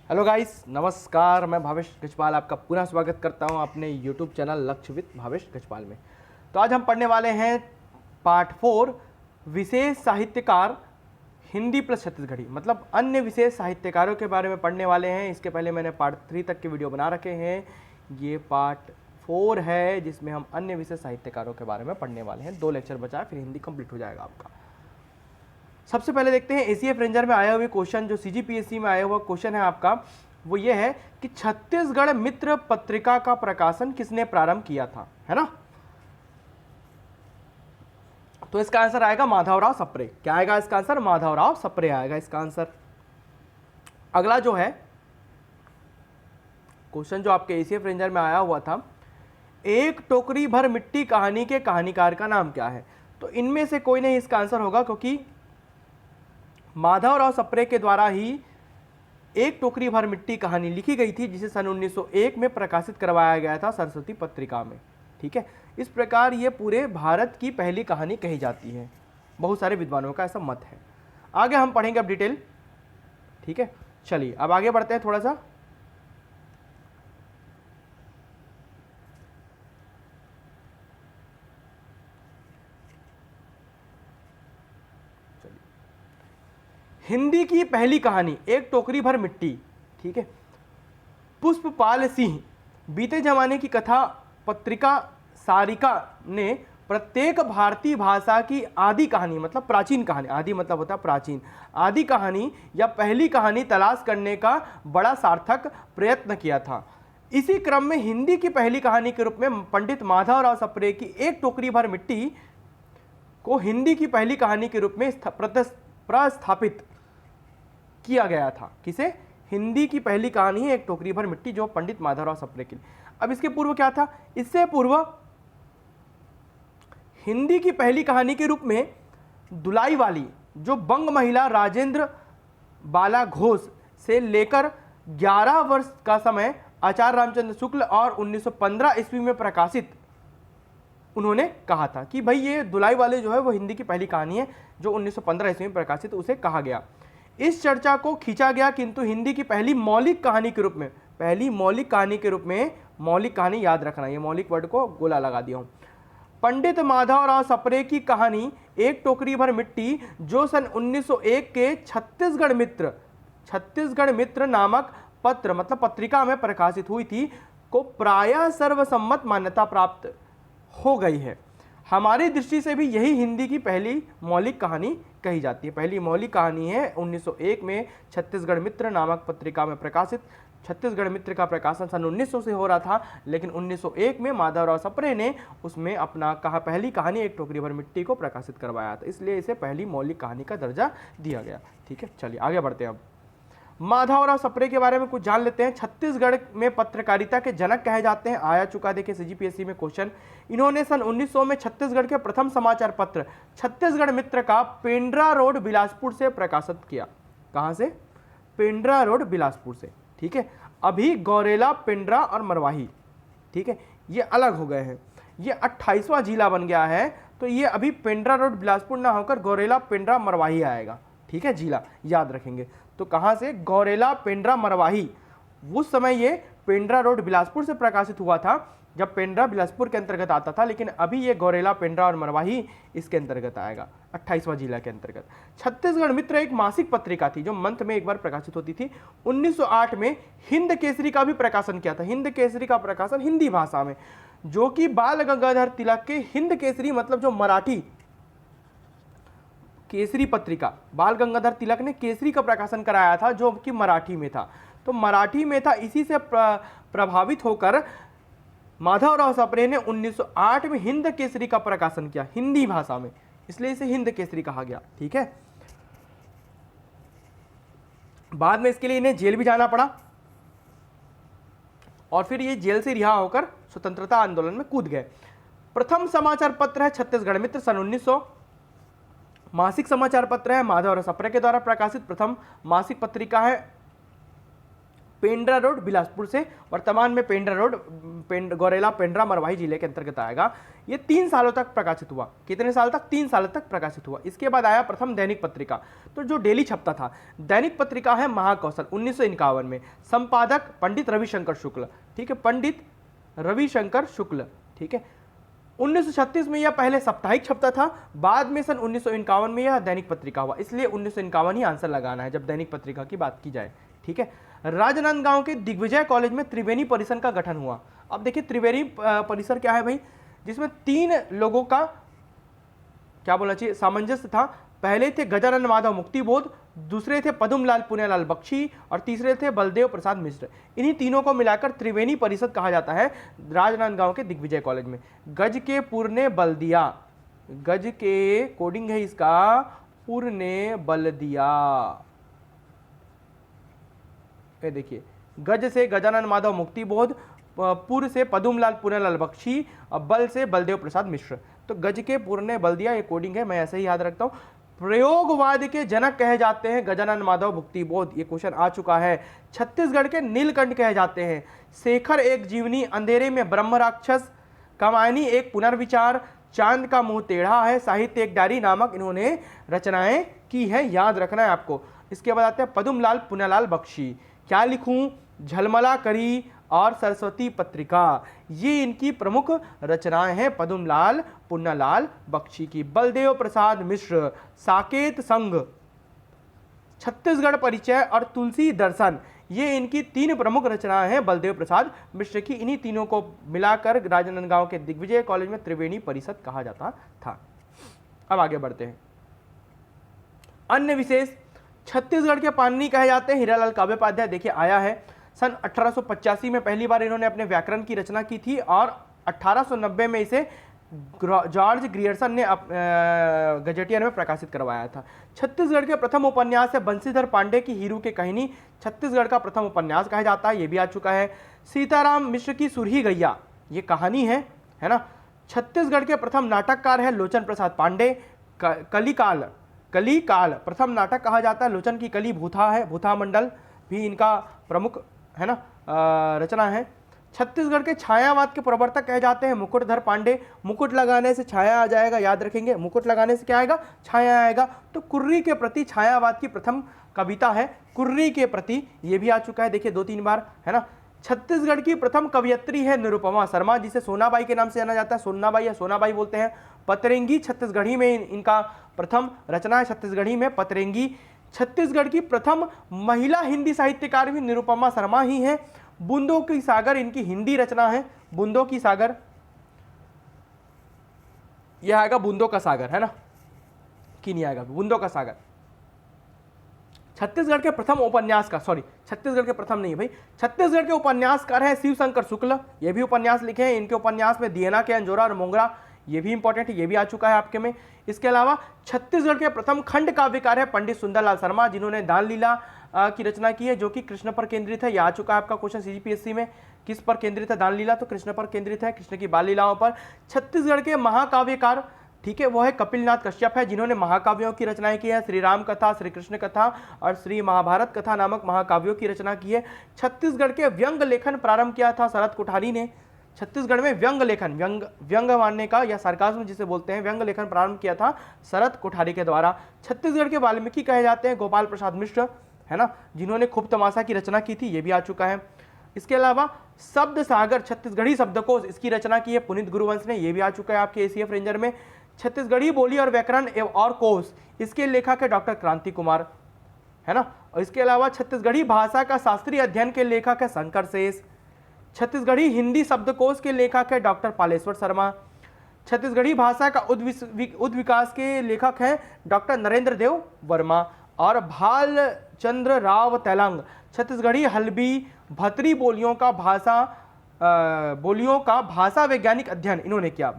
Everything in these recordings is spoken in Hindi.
हेलो गाइस, नमस्कार। मैं भावेश गजपाल आपका पुनः स्वागत करता हूं अपने यूट्यूब चैनल लक्ष्य विद भावेश गजपाल में। तो आज हम पढ़ने वाले हैं पार्ट 4 विशेष साहित्यकार हिंदी प्लस छत्तीसगढ़ी, मतलब अन्य विशेष साहित्यकारों के बारे में पढ़ने वाले हैं। इसके पहले मैंने पार्ट 3 तक के वीडियो बना रखे हैं। ये पार्ट 4 है जिसमें हम अन्य विशेष साहित्यकारों के बारे में पढ़ने वाले हैं। 2 लेक्चर बचा है, फिर हिंदी कंप्लीट हो जाएगा आपका। सबसे पहले देखते हैं एसीएफ रेंजर में आया हुआ क्वेश्चन, जो सीजीपीएससी में आया हुआ क्वेश्चन है आपका, वो ये है कि छत्तीसगढ़ मित्र पत्रिका का प्रकाशन किसने प्रारंभ किया था, है ना। तो इसका आंसर आएगा माधवराव सप्रे। क्या आएगा इसका आंसर? माधवराव सप्रे आएगा इसका आंसर। अगला जो है क्वेश्चन जो आपके एसीएफ रेंजर में आया हुआ था, एक टोकरी भर मिट्टी कहानी के कहानीकार का नाम क्या है। तो इनमें से कोई नहीं इसका आंसर होगा, क्योंकि माधवराव सप्रे के द्वारा ही एक टोकरी भर मिट्टी कहानी लिखी गई थी, जिसे सन 1901 में प्रकाशित करवाया गया था सरस्वती पत्रिका में। ठीक है, इस प्रकार ये पूरे भारत की पहली कहानी कही जाती है। बहुत सारे विद्वानों का ऐसा मत है। आगे हम पढ़ेंगे अब डिटेल। ठीक है, चलिए अब आगे बढ़ते हैं थोड़ा सा। हिंदी की पहली कहानी एक टोकरी भर मिट्टी। ठीक है, पुष्पपाल सिंह बीते जमाने की कथा पत्रिका सारिका ने प्रत्येक भारतीय भाषा की आदि कहानी, मतलब प्राचीन कहानी, आदि मतलब होता है प्राचीन, आदि कहानी या पहली कहानी तलाश करने का बड़ा सार्थक प्रयत्न किया था। इसी क्रम में हिंदी की पहली कहानी के रूप में पंडित माधवराव सप्रे की एक टोकरी भर मिट्टी को हिंदी की पहली कहानी के रूप में प्रस्थापित किया गया था। किसे? हिंदी की पहली कहानी है एक टोकरी भर मिट्टी, जो पंडित माधवराव सप्रे की। अब इसके पूर्व क्या था? इससे पूर्व हिंदी की पहली कहानी के रूप में दुलाई वाली, जो बंग महिला राजेंद्र बाला घोष से लेकर 11 वर्ष का समय आचार्य रामचंद्र शुक्ल और 1915 ईस्वी में प्रकाशित, उन्होंने कहा था कि भाई ये दुलाई वाले जो है वो हिंदी की पहली कहानी है, जो 1915 ईस्वी में प्रकाशित, उसे कहा गया। इस चर्चा को खींचा गया, किंतु हिंदी की पहली मौलिक कहानी के रूप में, पहली मौलिक कहानी के रूप में, मौलिक कहानी याद रखना, ये मौलिक वर्ड को गोला लगा दिया हूं, पंडित माधवराव सप्रे की कहानी एक टोकरी भर मिट्टी, जो सन 1901 के छत्तीसगढ़ मित्र नामक पत्र, मतलब पत्रिका में प्रकाशित हुई थी, को प्रायः सर्वसम्मत मान्यता प्राप्त हो गई है। हमारी दृष्टि से भी यही हिंदी की पहली मौलिक कहानी कही जाती है। पहली मौलिक कहानी है 1901 में छत्तीसगढ़ मित्र नामक पत्रिका में प्रकाशित। छत्तीसगढ़ मित्र का प्रकाशन सन 1900 से हो रहा था, लेकिन 1901 में माधवराव सप्रे ने उसमें अपना पहली कहानी एक टोकरी भर मिट्टी को प्रकाशित करवाया था, इसलिए इसे पहली मौलिक कहानी का दर्जा दिया गया। ठीक है, चलिए आगे बढ़ते हैं। अब माधवराव सप्रे के बारे में कुछ जान लेते हैं। छत्तीसगढ़ में पत्रकारिता के जनक कहे जाते हैं, आया चुका देखिए सीजीपीएससी में क्वेश्चन। इन्होंने सन 1900 में छत्तीसगढ़ के प्रथम समाचार पत्र छत्तीसगढ़ मित्र का पेंड्रा रोड बिलासपुर से प्रकाशित किया। कहां से? पेंड्रा रोड बिलासपुर से। ठीक है, अभी गौरेला, पेंड्रा और मरवाही, ठीक है, ये अलग हो गए हैं। ये 28वां जिला बन गया है, तो ये अभी पेंड्रा रोड बिलासपुर ना होकर गौरेला, पेंड्रा, मरवाही आएगा। ठीक है, जिला याद रखेंगे। तो कहां से? गौरेला, पेंड्रा, मरवाही। उस समय ये पेंड्रा रोड बिलासपुर से प्रकाशित हुआ था, जब पेंड्रा बिलासपुर के अंतर्गत आता था, लेकिन अभी ये गौरेला, पेंड्रा और मरवाही इसके अंतर्गत आएगा, 28वां जिला के अंतर्गत। छत्तीसगढ़ मित्र एक मासिक पत्रिका थी, जो मंथ में एक बार प्रकाशित होती थी। 1908 में हिंद केसरी का भी प्रकाशन किया था। हिंद केसरी का प्रकाशन हिंदी भाषा में, जो कि बाल गंगाधर तिलक के हिंद केसरी, मतलब जो मराठी केसरी पत्रिका, बाल गंगाधर तिलक ने केसरी का प्रकाशन कराया था, जो कि मराठी में था। तो मराठी में था, इसी से प्रभावित होकर माधवराव सप्रे ने 1908 में हिंद केसरी का प्रकाशन किया हिंदी भाषा में, इसलिए इसे हिंद केसरी कहा गया। ठीक है, बाद में इसके लिए इन्हें जेल भी जाना पड़ा, और फिर ये जेल से रिहा होकर स्वतंत्रता आंदोलन में कूद गए। प्रथम समाचार पत्र है छत्तीसगढ़ मित्र, सन 1900। मासिक समाचार पत्र है, माधवराव सप्रे के द्वारा प्रकाशित प्रथम मासिक पत्रिका है। पेंड्रा रोड बिलासपुर से, वर्तमान में पेंड्रा रोड गौरेला पेंड्रा मरवाही जिले के अंतर्गत आएगा। ये 3 सालों तक प्रकाशित हुआ। कितने साल तक? 3 साल तक प्रकाशित हुआ। इसके बाद आया प्रथम दैनिक पत्रिका, तो जो डेली छपता था। दैनिक पत्रिका है महाकौशल 1951 में, संपादक पंडित रविशंकर शुक्ल, ठीक है, पंडित रविशंकर शुक्ल, ठीक है। 1936 में यह पहले साप्ताहिक छपता था, बाद में सन 1951 में यह दैनिक पत्रिका हुआ, इसलिए 1951 ही आंसर लगाना है जब दैनिक पत्रिका की बात की जाए, ठीक है। राजनांदगांव के दिग्विजय कॉलेज में त्रिवेणी परिसर का गठन हुआ। अब देखिए त्रिवेणी परिसर क्या है भाई, जिसमें 3 लोगों का क्या बोलना चाहिए सामंजस्य था। पहले थे गजानन माधव मुक्तिबोध, दूसरे थे पदुमलाल पुन्यालाल बख्शी और तीसरे थे बलदेव प्रसाद मिश्र। इन्हीं तीनों को मिलाकर त्रिवेणी परिषद कहा जाता है राजनांदगांव के दिग्विजय कॉलेज में। गज के पुर ने बल दिया, गज के कोडिंग है इसका, पुर ने बल दिया। ये देखिए, गज से गजानन माधव मुक्तिबोध, पुर से पदुमलाल पुन्यालाल बख्शी और बल से बलदेव प्रसाद मिश्र। तो गज के पुर ने बल दिया, ये कोडिंग है, मैं ऐसे ही याद रखता हूँ। प्रयोगवाद के जनक कहे जाते हैं गजानन माधव मुक्तिबोध, ये क्वेश्चन आ चुका है। छत्तीसगढ़ के नीलकंठ कहे जाते हैं। शेखर एक जीवनी, अंधेरे में ब्रह्म राक्षस, कामायनी एक पुनर्विचार, चांद का मुंह टेढ़ा है, साहित्य एक डायरी नामक इन्होंने रचनाएं की है, याद रखना है आपको। इसके बाद आते हैं पदुमलाल पुन्यालाल बख्शी, क्या लिखूं, झलमला करी और सरस्वती पत्रिका, ये इनकी प्रमुख रचनाएं हैं पदुमलाल पुन्यालाल बख्शी की। बलदेव प्रसाद मिश्र, साकेत संघ, छत्तीसगढ़ परिचय और तुलसी दर्शन, ये इनकी 3 प्रमुख रचनाएं हैं बलदेव प्रसाद मिश्र की। इन्हीं तीनों को मिलाकर राजनांदगांव के दिग्विजय कॉलेज में त्रिवेणी परिषद कहा जाता था। अब आगे बढ़ते हैं। अन्य विशेष, छत्तीसगढ़ के पाणिनि कहे जाते हैं हीरालाल काव्योपाध्याय। देखिए आया है सन 1885 में पहली बार इन्होंने अपने व्याकरण की रचना की थी और 1890 में इसे जॉर्ज ग्रियर्सन ने गजेटियर में प्रकाशित करवाया था। छत्तीसगढ़ के प्रथम उपन्यास है बंशीधर पांडे की हीरू की कहानी, छत्तीसगढ़ का प्रथम उपन्यास कहा जाता है, ये भी आ चुका है। सीताराम मिश्र की सुरही गैया, ये कहानी है ना। छत्तीसगढ़ के प्रथम नाटककार है लोचन प्रसाद पांडे। कलिकाल प्रथम नाटक कहा जाता है, लोचन की कली भूथा है, भूथा मंडल भी इनका प्रमुख है ना रचना है। छत्तीसगढ़ के छायावाद के प्रवर्तक कहे जाते हैं मुकुटधर पांडे। मुकुट लगाने से छाया आ जाएगा, याद रखेंगे, मुकुट लगाने से क्या आएगा, छाया आएगा। तो कुर्री के प्रति छायावाद की प्रथम कविता है कुर्री के प्रति, ये भी आ चुका है, देखिए 2-3 बार है ना। छत्तीसगढ़ की प्रथम कवयित्री है निरुपमा शर्मा, जिसे सोनाबाई के नाम से जाना जाता है, सोनाबाई या सोनाबाई बोलते हैं। पतरेंगी छत्तीसगढ़ी में इनका प्रथम रचना है, छत्तीसगढ़ी में पतरेंगी। छत्तीसगढ़ की प्रथम महिला हिंदी साहित्यकार भी निरुपमा शर्मा ही है। बूंदों की सागर इनकी हिंदी रचना है, बूंदों की सागर, यह आएगा बूंदों का सागर है ना, कि नहीं आएगा बूंदों का सागर। छत्तीसगढ़ के प्रथम उपन्यास का, सॉरी छत्तीसगढ़ के प्रथम नहीं है भाई, छत्तीसगढ़ के उपन्यासकार है शिवशंकर शुक्ल, ये भी उपन्यास लिखे हैं। इनके उपन्यास में दियना के अंजोरा और मोंगरा, ये भी इंपॉर्टेंट है, ये भी आ चुका है आपके में। इसके अलावा छत्तीसगढ़ के प्रथम खंड काव्यकार है पंडित सुंदरलाल शर्मा, जिन्होंने दान लीला की रचना की है, जो कि कृष्ण पर केंद्रित है। यह आ चुका है आपका क्वेश्चन सीजीपीएससी में, किस पर केंद्रित है दान लीला, तो कृष्ण पर केंद्रित है, कृष्ण की बाल लीलाओं पर। छत्तीसगढ़ के महाकाव्यकार, ठीक है, वो है कपिलनाथ कश्यप है, जिन्होंने महाकाव्यों की रचनाएं की है, श्री राम कथा, श्री कृष्ण कथा और श्री महाभारत कथा नामक महाकाव्यों की रचना की है। छत्तीसगढ़ के व्यंग लेखन प्रारंभ किया था शरद कोठारी ने। छत्तीसगढ़ में व्यंग लेखन, व्यंग मानने का या सार्काज्म जिसे बोलते हैं, व्यंग लेखन प्रारंभ किया था शरद कोठारी के द्वारा। छत्तीसगढ़ के वाल्मीकि कहे जाते हैं गोपाल प्रसाद मिश्र, है ना, जिन्होंने खूब तमाशा की रचना की थी, ये भी आ चुका है। इसके अलावा शब्द सागर छत्तीसगढ़ी शब्दकोश, इसकी रचना की है पुनीत गुरुवंश ने, ये भी आ चुका है आपके एसीएफ रेंजर में। छत्तीसगढ़ी बोली और व्याकरण और कोश, इसके लेखक है डॉक्टर क्रांति कुमार, है ना। और इसके अलावा छत्तीसगढ़ी भाषा का शास्त्रीय अध्ययन के लेखक है शंकर शेष। छत्तीसगढ़ी हिंदी शब्दकोश के लेखक है डॉक्टर पालेश्वर शर्मा। छत्तीसगढ़ी भाषा का उद्विकास के लेखक हैं डॉक्टर नरेंद्र देव वर्मा। और भालचंद्र राव तेलंग, छत्तीसगढ़ी हल्बी भतरी बोलियों का भाषा वैज्ञानिक अध्ययन इन्होंने किया,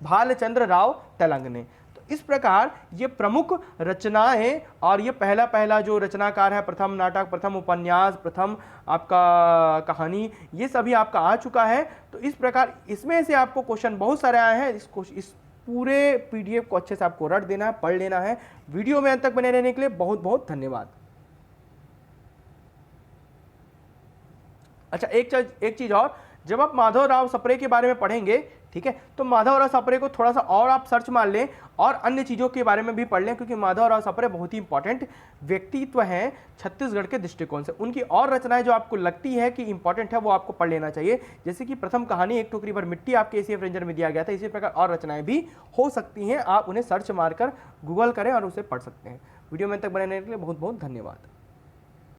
भालचंद्र राव तेलंग ने। तो इस प्रकार ये प्रमुख रचनाएं, और ये पहला जो रचनाकार है, प्रथम नाटक, प्रथम उपन्यास, प्रथम आपका कहानी, ये सभी आपका आ चुका है। तो इस प्रकार इसमें से आपको क्वेश्चन बहुत सारे आए हैं, इस पूरे पीडीएफ को अच्छे से आपको रट देना है, पढ़ लेना है। वीडियो में अंत तक बने रहने के लिए बहुत बहुत धन्यवाद। अच्छा, एक चीज़ और, जब आप माधवराव सप्रे के बारे में पढ़ेंगे, ठीक है, तो माधवराव सप्रे को थोड़ा सा और आप सर्च मार लें और अन्य चीज़ों के बारे में भी पढ़ लें, क्योंकि माधवराव सप्रे बहुत ही इंपॉर्टेंट व्यक्तित्व हैं छत्तीसगढ़ के दृष्टिकोण से। उनकी और रचनाएं जो आपको लगती है कि इंपॉर्टेंट है वो आपको पढ़ लेना चाहिए, जैसे कि प्रथम कहानी एक टोकरी भर मिट्टी आपके एसीएफ रेंजर में दिया गया था। इसी प्रकार और रचनाएं भी हो सकती हैं, आप उन्हें सर्च मारकर गूगल करें और उसे पढ़ सकते हैं। वीडियो में तक बने रहने के लिए बहुत बहुत धन्यवाद।